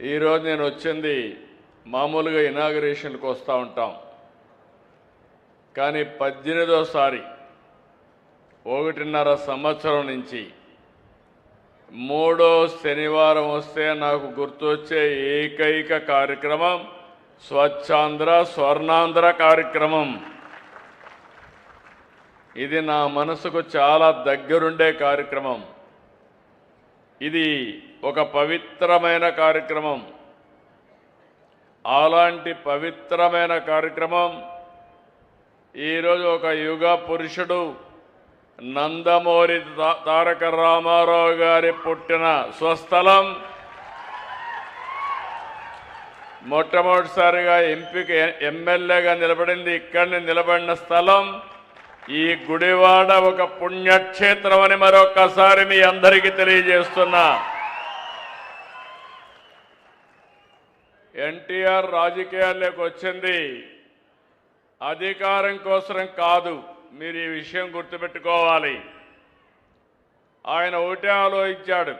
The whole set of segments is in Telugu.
ఈరోజు నేను వచ్చింది మామూలుగా ఇనాగరేషన్కి వస్తూ ఉంటాం, కానీ 18వ ఒకటిన్నర సంవత్సరం నుంచి 3వ శనివారం వస్తే నాకు గుర్తొచ్చే ఏకైక కార్యక్రమం స్వచ్ఛాంధ్ర స్వర్ణాంధ్ర కార్యక్రమం. ఇది నా మనసుకు చాలా దగ్గరుండే కార్యక్రమం. ఇది ఒక పవిత్రమైన కార్యక్రమం. అలాంటి పవిత్రమైన కార్యక్రమం ఈరోజు ఒక యుగ పురుషుడు నందమూరి తారక రామారావు గారి పుట్టిన స్వస్థలం, మొట్టమొదటిసారిగా ఎమ్మెల్యేగా నిలబడింది ఇక్కడిని నిలబడిన స్థలం ఈ గుడివాడ ఒక పుణ్యక్షేత్రం అని మరొక్కసారి మీ అందరికీ తెలియజేస్తున్నా. ఎన్టీఆర్ రాజకీయాల్లోకి వచ్చింది అధికారం కోసం కాదు, మీరు ఈ విషయం గుర్తుపెట్టుకోవాలి. ఆయన ఒకటే ఆలోచించాడు,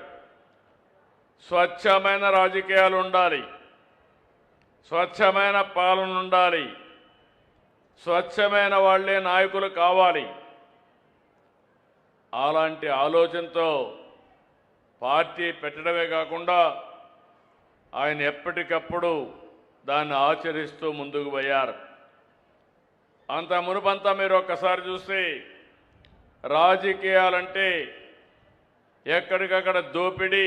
స్వచ్ఛమైన రాజకీయాలు ఉండాలి, స్వచ్ఛమైన పాలన ఉండాలి, స్వచ్ఛమైన వాళ్లే నాయకులు కావాలి. అలాంటి ఆలోచనతో పార్టీ పెట్టడమే కాకుండా ఆయన ఎప్పటికప్పుడు దాన్ని ఆచరిస్తూ ముందుకు పోయారు. అంత మునుపంతా మీరు ఒక్కసారి చూస్తే రాజకీయాలంటే ఎక్కడికక్కడ దోపిడీ,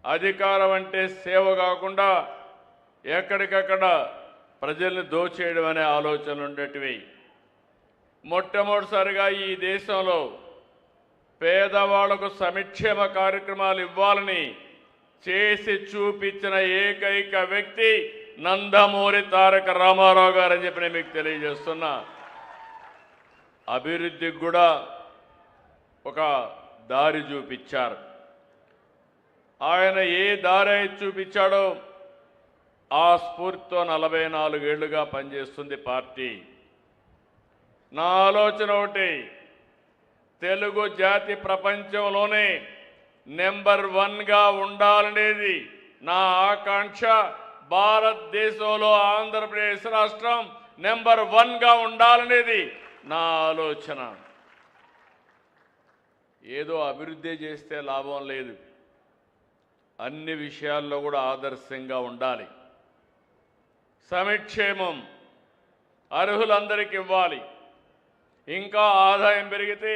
అధికారం అంటే సేవ కాకుండా ఎక్కడికక్కడ ప్రజల్ని దోచేయడం అనే ఆలోచనలు ఉండేటివి. మొట్టమొదటిసారిగా ఈ దేశంలో పేదవాళ్లకు సంక్షేమ కార్యక్రమాలు ఇవ్వాలని చేసి చూపించిన ఏకైక వ్యక్తి నందమూరి తారక రామారావు గారు అని చెప్పి నేను మీకు తెలియజేస్తున్నా. అభివృద్ధికి కూడా ఒక దారి చూపించారు. ఆయన ఏ దారి చూపించాడో ఆ స్ఫూర్తితో 44 ఏళ్లుగా పనిచేస్తుంది పార్టీ. నా ఆలోచన ఒకటి, తెలుగు జాతి ప్రపంచంలోనే నెంబర్ 1గా ఉండాలనేది నా ఆకాంక్ష. భారతదేశంలో ఆంధ్రప్రదేశ్ రాష్ట్రం నెంబర్ 1గా ఉండాలనేది నా ఆలోచన. ఏదో అభివృద్ధి చేస్తే లాభం లేదు, అన్ని విషయాల్లో కూడా ఆదర్శంగా ఉండాలి. సంక్షేమం అర్హులందరికీ ఇవ్వాలి. ఇంకా ఆదాయం పెరిగితే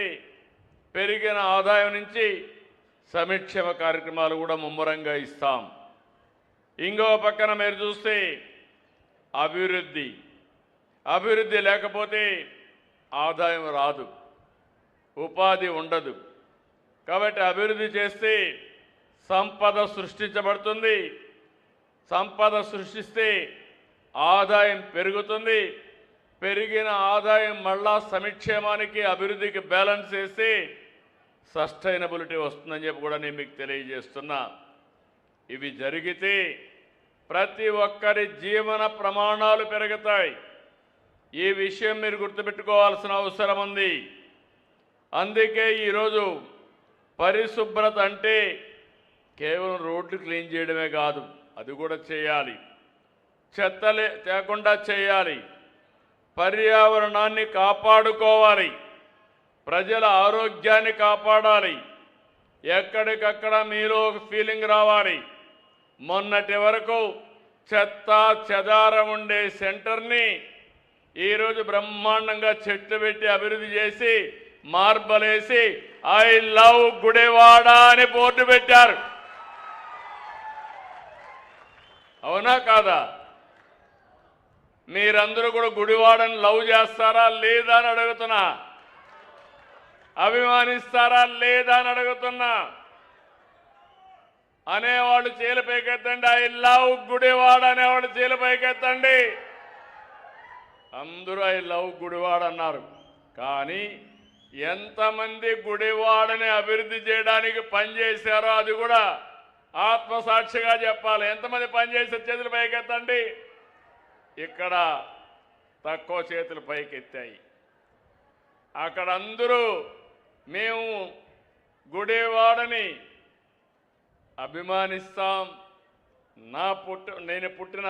పెరిగిన ఆదాయం నుంచి సంక్షేమ కార్యక్రమాలు కూడా ముమ్మరంగా ఇస్తాం. ఇంకో పక్కన మీరు చూస్తే అభివృద్ధి లేకపోతే ఆదాయం రాదు, ఉపాధి ఉండదు. కాబట్టి అభివృద్ధి చేస్తే సంపద సృష్టించబడుతుంది. సంపద సృష్టిస్తే ఆదాయం పెరుగుతుంది. పెరిగిన ఆదాయం మళ్ళా సంక్షేమానికి అభివృద్ధికి బ్యాలెన్స్ చేసి సస్టైనబిలిటీ వస్తుందని చెప్పి కూడా నేను మీకు తెలియజేస్తున్నా. ఇవి జరిగితే ప్రతి ఒక్కరి జీవన ప్రమాణాలు పెరుగుతాయి. ఈ విషయం మీరు గుర్తుపెట్టుకోవాల్సిన అవసరం ఉంది. అందుకే ఈరోజు పరిశుభ్రత అంటే కేవలం రోడ్లు క్లీన్ చేయడమే కాదు, అది కూడా చేయాలి. చెత్తలే తేకుండా చేయాలి. పర్యావరణాన్ని కాపాడుకోవాలి. ప్రజల ఆరోగ్యాన్ని కాపాడాలి. ఎక్కడికక్కడ మీలో ఒక ఫీలింగ్ రావాలి. మొన్నటి వరకు చెత్త చెదారం ఉండే సెంటర్ని ఈరోజు బ్రహ్మాండంగా చెట్లు పెట్టి అభివృద్ధి చేసి మార్బలేసి ఐ లవ్ గుడివాడ అని బోర్డు పెట్టారు. అవునా కాదా? మీరందరూ కూడా గుడివాడని లవ్ చేస్తారా లేదా అని అడుగుతున్నా, అభిమానిస్తారా లేదా అని అడుగుతున్నా. అనేవాళ్ళు చేలు పైకెత్తండి, ఐ లవ్ గుడివాడ అనేవాళ్ళు చేలు పైకెత్తండి. అందరూ ఐ లవ్ గుడివాడ అన్నారు. కానీ ఎంతమంది గుడివాడని అభివృద్ధి చేయడానికి పనిచేశారో అది కూడా ఆత్మసాక్షిగా చెప్పాలి. ఎంతమంది పనిచేసే చేతులు పైకెత్తండి. ఇక్కడ తక్కువ చేతులు పైకెత్తాయి. అక్కడ అందరూ మేము గుడివాడని అభిమానిస్తాం. నేను పుట్టిన